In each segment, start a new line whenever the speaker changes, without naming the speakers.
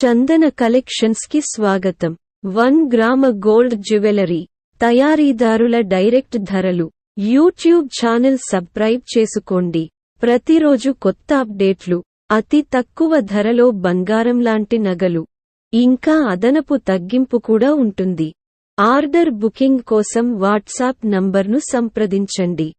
చందన collections కి స్వాగతం. 1 గ్రామ గోల్డ్ జ్యువెలరీ తయారీదారుల డైరెక్ట్ ధరలు. యూట్యూబ్ ఛానల్ సబ్స్క్రైబ్ చేసుకోండి. ప్రతిరోజు కొత్త అప్డేట్లు, అతి తక్కువ ధరలో బంగారం లాంటి నగలు, ఇంకా అదనపు తగ్గింపు కూడా ఉంటుంది. ఆర్డర్ బుకింగ్ కోసం వాట్సాప్ నంబర్ను సంప్రదించండి.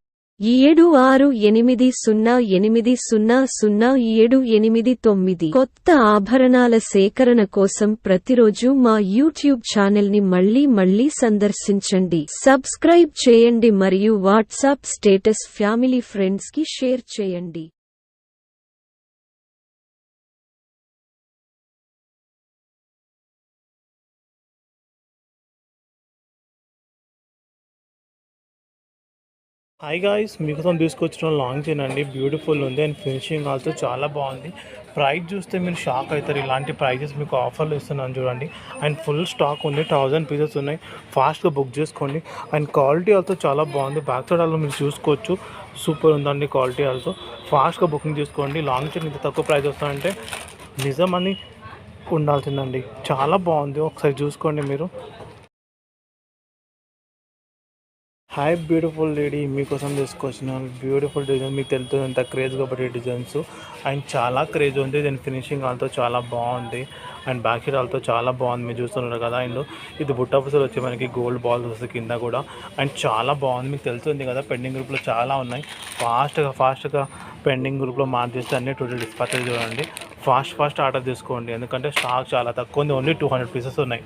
7680800789. కొత్త ఆభరణాల సేకరణ కోసం ప్రతిరోజు మా యూట్యూబ్ ఛానల్ని మళ్ళీ సందర్శించండి. సబ్స్క్రైబ్ చేయండి మరియు వాట్సాప్ స్టేటస్ ఫ్యామిలీ ఫ్రెండ్స్ కి షేర్ చేయండి.
హాయ్ గాయ్స్, మీకోసం తీసుకొచ్చిన లాంగ్ చైన్ అండి. బ్యూటిఫుల్ ఉంది అండ్ ఫినిషింగ్ ఆల్సో చాలా బాగుంది. ప్రైస్ చూస్తే మీరు షాక్ అవుతారు. ఇలాంటి ప్రైజెస్ మీకు ఆఫర్లు ఇస్తున్నాను చూడండి. అండ్ ఫుల్ స్టాక్ ఉంది, 1000 పీసెస్ ఉన్నాయి. ఫాస్ట్గా బుక్ చేసుకోండి. అండ్ క్వాలిటీ ఆల్సో చాలా బాగుంది. బ్యాక్ సైడ్ ఆల్సో మీరు చూసుకోవచ్చు, సూపర్ ఉందండి క్వాలిటీ ఆల్సో. ఫాస్ట్గా బుకింగ్ చేసుకోండి. లాంగ్ చైన్ ఇంత తక్కువ ప్రైస్ వస్తుందంటే నిజమని ఉండాల్సిందండి. చాలా బాగుంది, ఒకసారి చూసుకోండి మీరు. హాయ్ బ్యూటిఫుల్ లేడీ, మీకోసం తీసుకొచ్చిన బ్యూటిఫుల్ డిజైన్. మీకు తెలుస్తుంది ఎంత క్రేజ్ కాబట్టి డిజైన్స్ అండ్ చాలా క్రేజ్ ఉంది. దీని ఫినిషింగ్ ఆల్తో చాలా బాగుంది అండ్ బ్యాక్ సైడ్ ఆల్తో చాలా బాగుంది. మీరు చూస్తున్నారు కదా. అండ్ ఇది బుట్ట పూసలు వచ్చి మనకి గోల్డ్ బాల్స్ వస్తాయి కింద కూడా. అండ్ చాలా బాగుంది. మీకు తెలుస్తుంది కదా, పెండింగ్ గ్రూప్లో చాలా ఉన్నాయి. ఫాస్ట్గా పెండింగ్ గ్రూప్లో మార్చేస్తే అన్ని టోటల్ డిస్పాచ్ చూడండి. ఫాస్ట్ ఆర్డర్ తీసుకోండి, ఎందుకంటే స్టాక్ చాలా తక్కువ ఉంది. ఓన్లీ 200 పీసెస్ ఉన్నాయి.